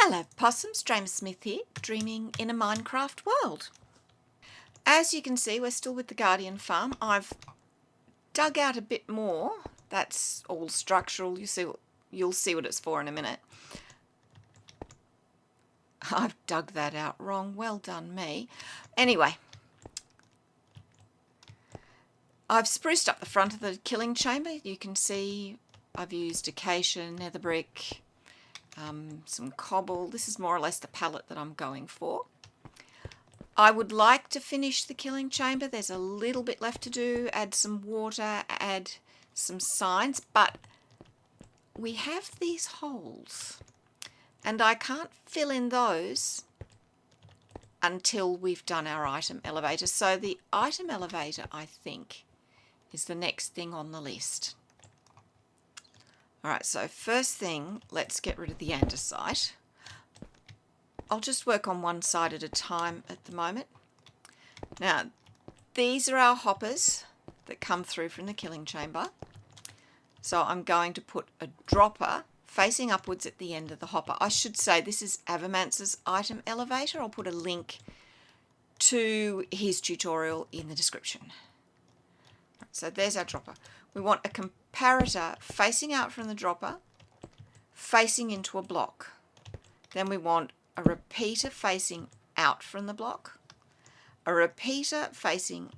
Hello possums, Dreymasmith here, dreaming in a Minecraft world. As you can see, we're still with the Guardian farm. I've dug out a bit more. That's all structural. You'll see what it's for in a minute. I've dug that out wrong. Well done me. Anyway, I've spruced up the front of the killing chamber. You can see I've used acacia, nether brick, some cobble. This is more or less the palette that I'm going for. I would like to finish the killing chamber. There's a little bit left to do. Add some water, add some signs, but we have these holes and I can't fill in those until we've done our item elevator. So the item elevator, I think, is the next thing on the list. Alright, so first thing, let's get rid of the andesite. I'll just work on one side at a time at the moment. Now, these are our hoppers that come through from the killing chamber. So I'm going to put a dropper facing upwards at the end of the hopper. I should say this is Avamance's item elevator. I'll put a link to his tutorial in the description. So there's our dropper. We want a comparator facing out from the dropper, facing into a block. Then we want a repeater facing out from the block, a repeater facing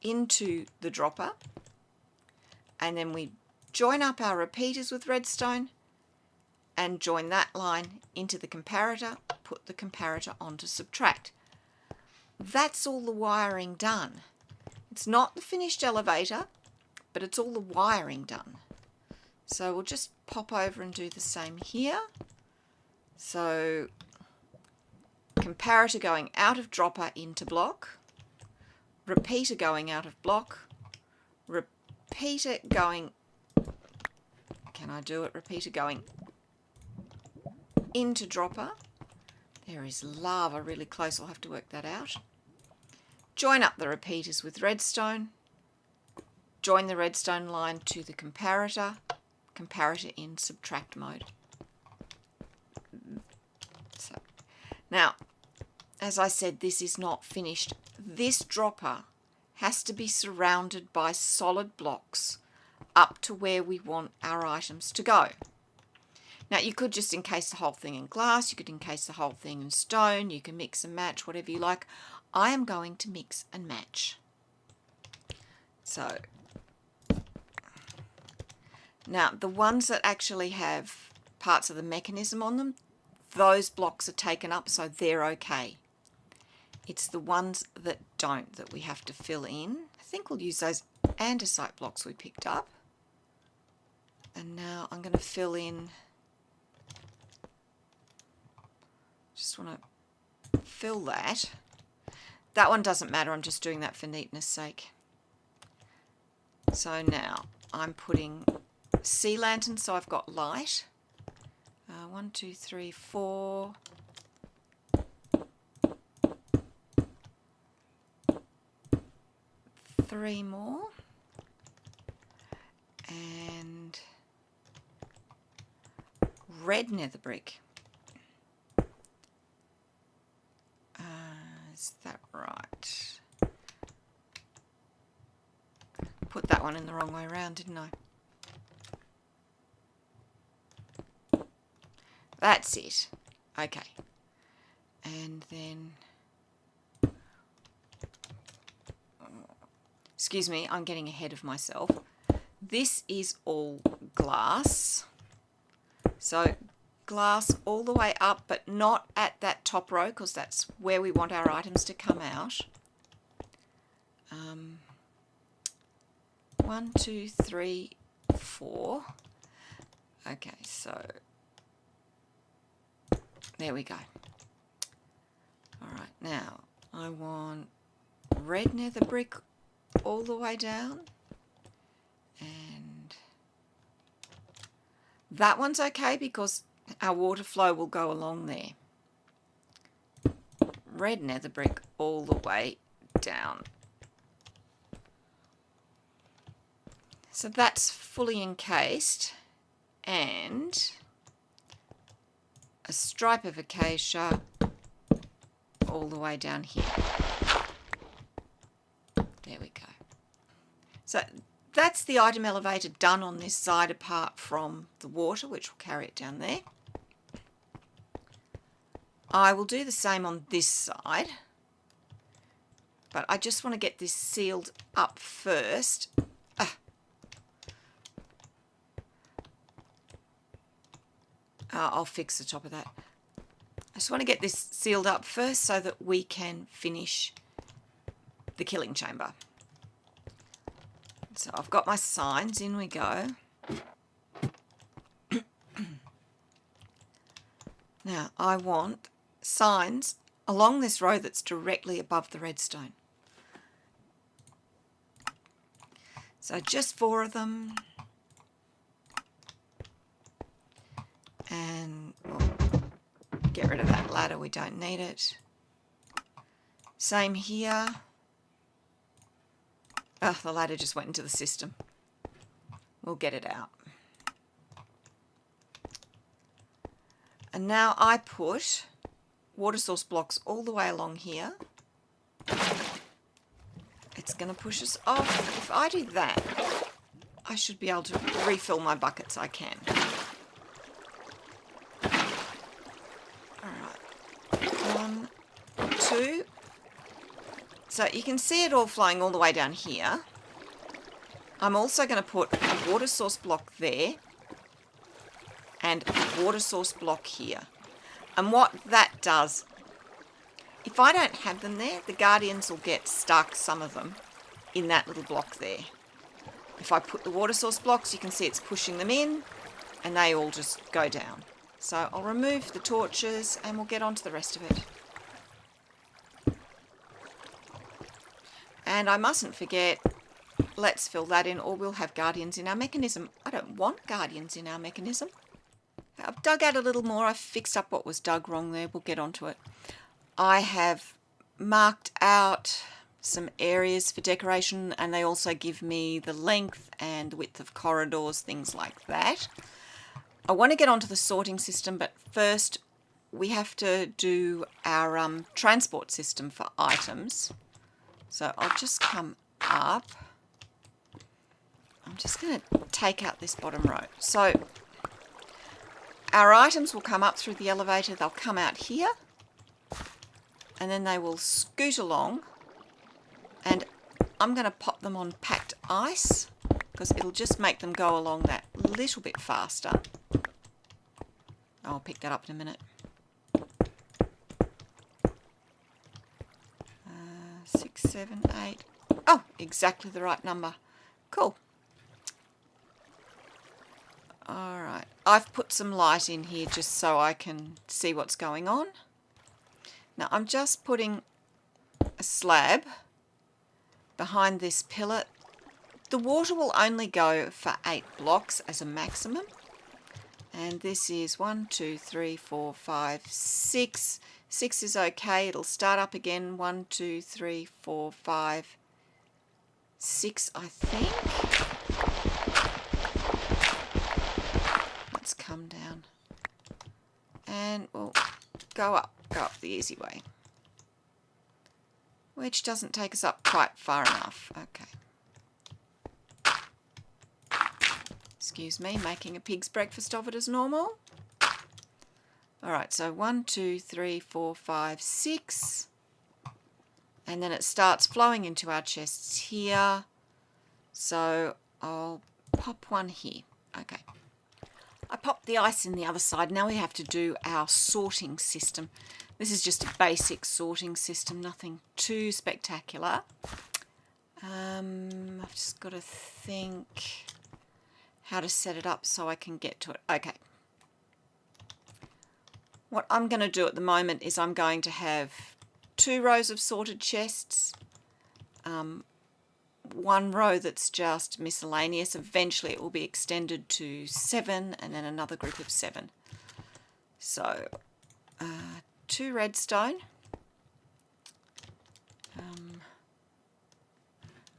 into the dropper, and then we join up our repeaters with redstone and join that line into the comparator, put the comparator on to subtract. That's all the wiring done. It's not the finished elevator, but it's all the wiring done. So we'll just pop over and do the same here. So comparator going out of dropper into block, repeater going out of block, repeater going, can I do it? Repeater going into dropper. There is lava really close, I'll have to work that out. Join up the repeaters with redstone, join the redstone line to the comparator, comparator in subtract mode. So, now, as I said, this is not finished. This dropper has to be surrounded by solid blocks up to where we want our items to go. Now, you could just encase the whole thing in glass, you could encase the whole thing in stone, you can mix and match, whatever you like. I am going to mix and match. So, now the ones that actually have parts of the mechanism on them, those blocks are taken up, so they're okay. It's the ones that don't that we have to fill in. I think we'll use those andesite blocks we picked up. And now I'm going to fill in, just want to fill that. That one doesn't matter, I'm just doing that for neatness sake. So now I'm putting sea lanterns, so I've got light. 1, 2, 3, 4. Three more. And red nether brick. Is that right? Put that one in the wrong way around, didn't I? That's it. Okay. And then, excuse me, I'm getting ahead of myself. This is all glass. So glass all the way up, but not at that top row, because that's where we want our items to come out. 1, 2, 3, 4. Okay, so there we go. Alright, now I want red nether brick all the way down, and that one's okay because our water flow will go along there. Red nether brick all the way down. So that's fully encased, and a stripe of acacia all the way down here. There we go. So that's the item elevator done on this side, apart from the water, which will carry it down there. I will do the same on this side, but I just want to get this sealed up first. I'll fix the top of that. I just want to get this sealed up first so that we can finish the killing chamber. So I've got my signs, in we go. Now I want signs along this row that's directly above the redstone. So just 4 of them. And we'll get rid of that ladder, we don't need it. Same here. Oh, the ladder just went into the system. We'll get it out. And now I put water source blocks all the way along here. It's going to push us off. If I do that, I should be able to refill my buckets. I can. Alright. 1, 2. So you can see it all flowing all the way down here. I'm also going to put a water source block there and a water source block here. And what that does, if I don't have them there, the guardians will get stuck, some of them, in that little block there. If I put the water source blocks, you can see it's pushing them in and they all just go down. So I'll remove the torches and we'll get on to the rest of it. And I mustn't forget, let's fill that in, or we'll have guardians in our mechanism. I don't want guardians in our mechanism. I've dug out a little more. I've fixed up what was dug wrong there. We'll get onto it. I have marked out some areas for decoration, and they also give me the length and the width of corridors, things like that. I want to get onto the sorting system, but first we have to do our transport system for items. So I'll just come up. I'm just going to take out this bottom row. So our items will come up through the elevator. They'll come out here. And then they will scoot along. And I'm going to pop them on packed ice, because it'll just make them go along that little bit faster. I'll pick that up in a minute. 6, 7, 8. Oh, exactly the right number. Cool. Alright, I've put some light in here just so I can see what's going on. Now I'm just putting a slab behind this pillar. The water will only go for 8 blocks as a maximum. And this is 1, 2, 3, 4, 5, 6. 6 is okay. It'll start up again. 1, 2, 3, 4, 5, 6, I think. Let's come down. And we'll go up the easy way. Which doesn't take us up quite far enough. Okay. Excuse me, making a pig's breakfast of it as normal. Alright, so 1, 2, 3, 4, 5, 6. And then it starts flowing into our chests here. So I'll pop one here. Okay. I popped the ice in the other side. Now we have to do our sorting system. This is just a basic sorting system, nothing too spectacular. I've just got to think how to set it up so I can get to it. Okay. What I'm going to do at the moment is I'm going to have 2 rows of sorted chests, 1 row that's just miscellaneous. Eventually it will be extended to 7 and then another group of 7. So 2 redstone.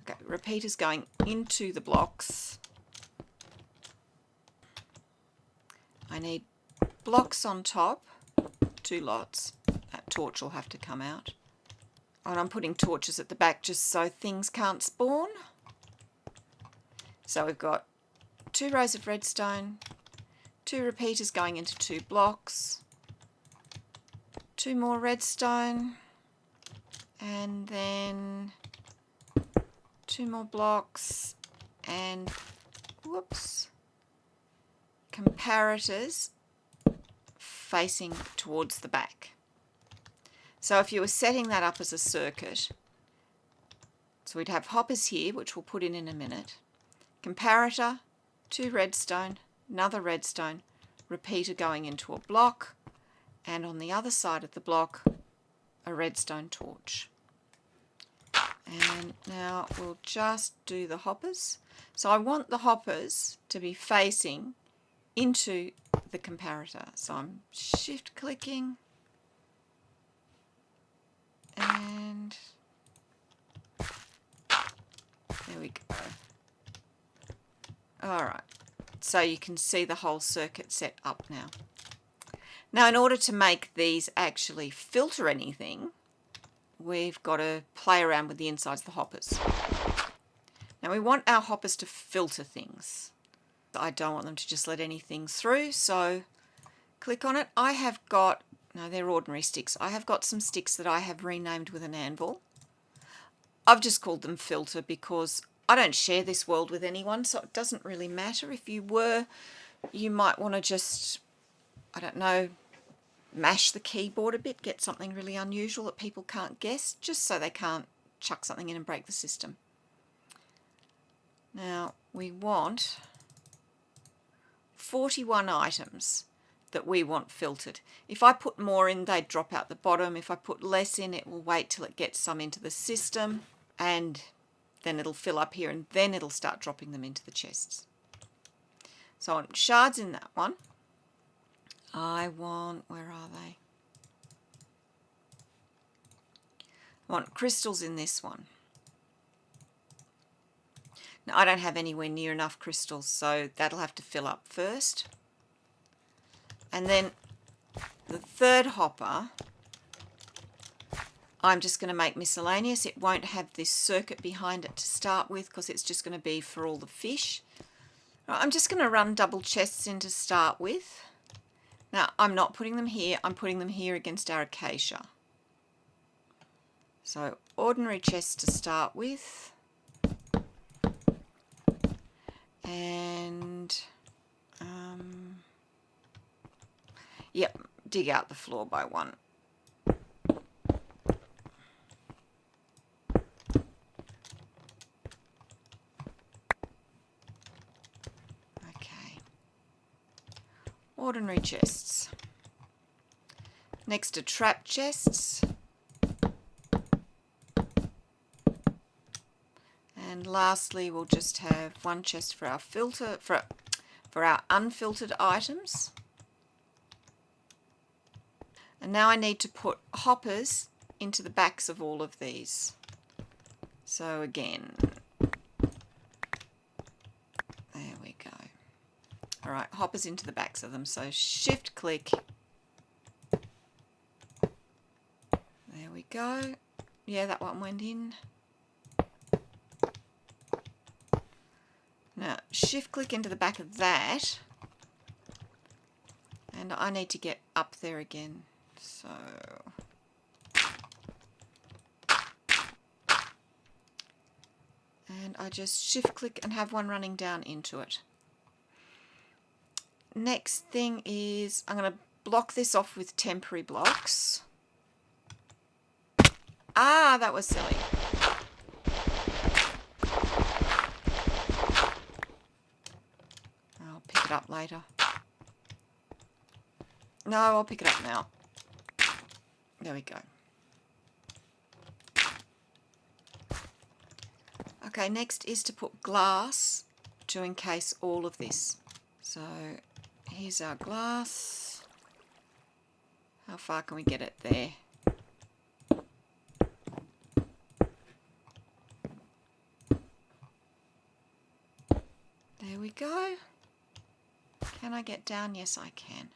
Okay, repeaters going into the blocks. I need blocks on top. 2 lots. That torch will have to come out. And I'm putting torches at the back just so things can't spawn. So we've got 2 rows of redstone, 2 repeaters going into 2 blocks, 2 more redstone, and then 2 more blocks, and whoops, comparators facing towards the back. So if you were setting that up as a circuit, so we'd have hoppers here, which we'll put in a minute, comparator, 2 redstone, another redstone, repeater going into a block, and on the other side of the block, a redstone torch. And now we'll just do the hoppers. So I want the hoppers to be facing into the comparator. So I'm shift clicking and there we go. Alright, so you can see the whole circuit set up now. Now in order to make these actually filter anything, we've got to play around with the insides of the hoppers. Now we want our hoppers to filter things. I don't want them to just let anything through, so click on it. I have got, no, they're ordinary sticks. I have got some sticks that I have renamed with an anvil. I've just called them filter because I don't share this world with anyone, so it doesn't really matter. If you were, you might want to just, I don't know, mash the keyboard a bit, get something really unusual that people can't guess, just so they can't chuck something in and break the system. Now we want 41 items that we want filtered. If I put more in, they drop out the bottom. If I put less in, it will wait till it gets some into the system, and then it'll fill up here, and then it'll start dropping them into the chests. So I want shards in that one. I want, where are they? I want crystals in this one. Now I don't have anywhere near enough crystals, so that'll have to fill up first. And then the third hopper, I'm just going to make miscellaneous. It won't have this circuit behind it to start with because it's just going to be for all the fish. I'm just going to run double chests in to start with. Now I'm not putting them here, I'm putting them here against our acacia. So ordinary chests to start with. And yep, dig out the floor by one. Okay. Ordinary chests. Next to trap chests. And lastly, we'll just have one chest for our filter, for our unfiltered items. And now I need to put hoppers into the backs of all of these. So again, there we go. All right, hoppers into the backs of them. So shift click. There we go. Yeah, that one went in. Now, shift click into the back of that, and I need to get up there again, so and I just shift click and have one running down into it. Next thing is I'm going to block this off with temporary blocks. Ah, that was silly. Pick it up later. No, I'll pick it up now. There we go. Okay, next is to put glass to encase all of this. So here's our glass. How far can we get it there? There we go. Can I get down? Yes, I can.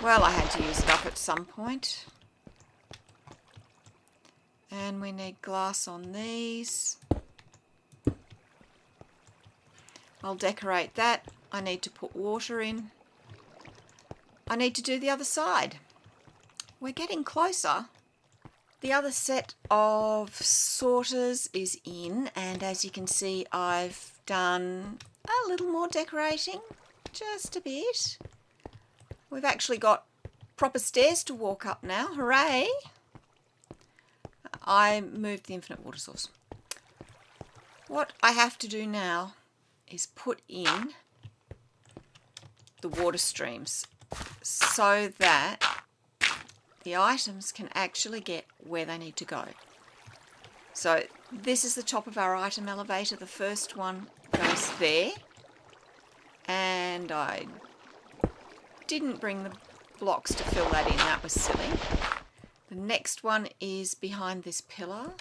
Well, I had to use it up at some point. And we need glass on these. I'll decorate that. I need to put water in. I need to do the other side. We're getting closer. The other set of sorters is in, and as you can see, I've done a little more decorating, just a bit. We've actually got proper stairs to walk up now. Hooray! I moved the infinite water source. What I have to do now is put in the water streams so that the items can actually get where they need to go. So this is the top of our item elevator. The first one goes there, and I didn't bring the blocks to fill that in. That was silly. The next one is behind this pillar.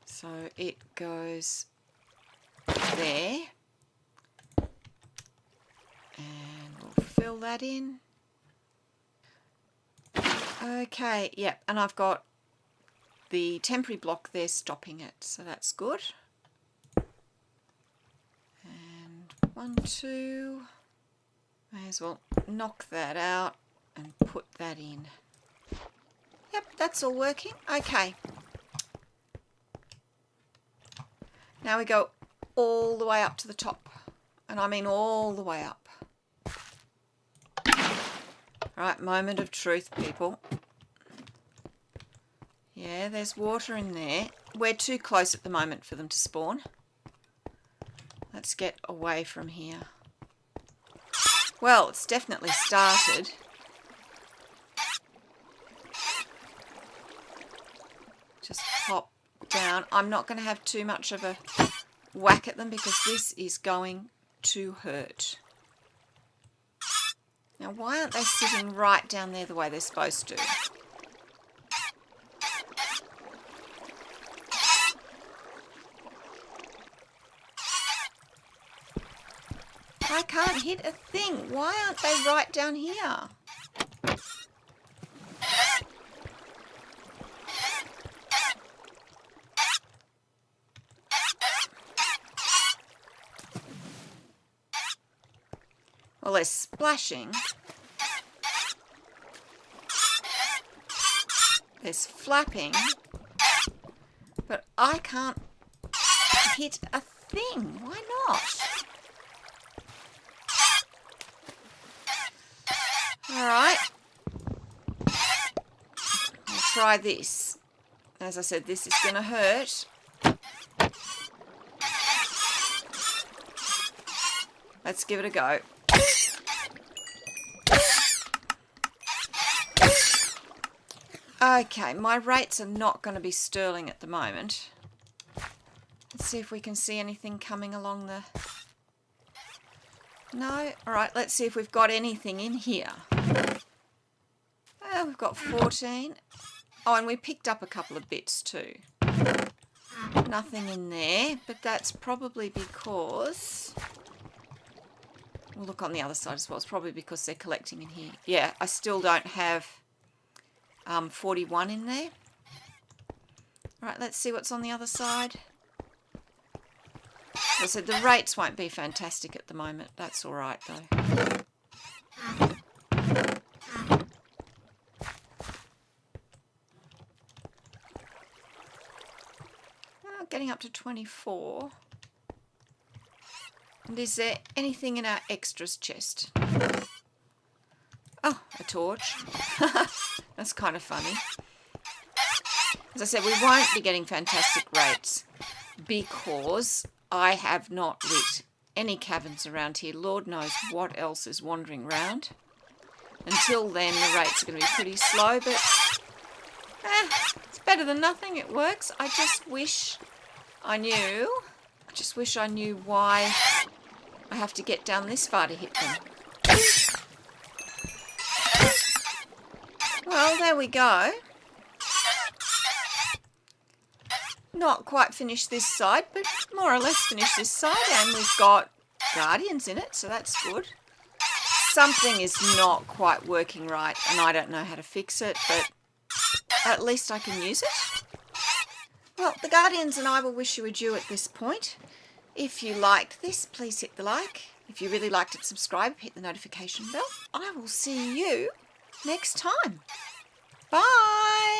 So it goes there, and we'll fill that in. Okay, yep, and I've got the temporary block there stopping it, so that's good. And 1, 2, may as well knock that out and put that in. Yep, that's all working. Okay. Now we go all the way up to the top, and I mean all the way up. Right, moment of truth, people. Yeah, there's water in there. We're too close at the moment for them to spawn. Let's get away from here. Well, it's definitely started. Just pop down. I'm not going to have too much of a whack at them because this is going to hurt. Now, why aren't they sitting right down there the way they're supposed to? I can't hit a thing. Why aren't they right down here? Well, they're splashing. There's flapping. But I can't hit a thing. Why not? Alright. We'll try this. As I said, this is going to hurt. Let's give it a go. Okay, my rates are not going to be sterling at the moment. Let's see if we can see anything coming along the... No? Alright, let's see if we've got anything in here. Oh, we've got 14. Oh, and we picked up a couple of bits too. Nothing in there, but that's probably because... We'll look on the other side as well. It's probably because they're collecting in here. Yeah, I still don't have 41 in there. Right, let's see what's on the other side. As I said, the rates won't be fantastic at the moment. That's all right, though. Oh, getting up to 24. And is there anything in our extras chest? Oh, a torch. That's kind of funny. As I said, we won't be getting fantastic rates because I have not lit any caverns around here. Lord knows what else is wandering around. Until then, the rates are going to be pretty slow, but it's better than nothing. It works. I just wish I knew. I just wish I knew why I have to get down this far to hit them. Well, there we go. not quite finished this side, but more or less finished this side, and we've got guardians in it, so that's good. Something is not quite working right, and I don't know how to fix it, but at least I can use it. Well, the guardians and I will wish you adieu at this point. If you liked this, please hit the like. If you really liked it, subscribe, hit the notification bell. I will see you next time. Bye!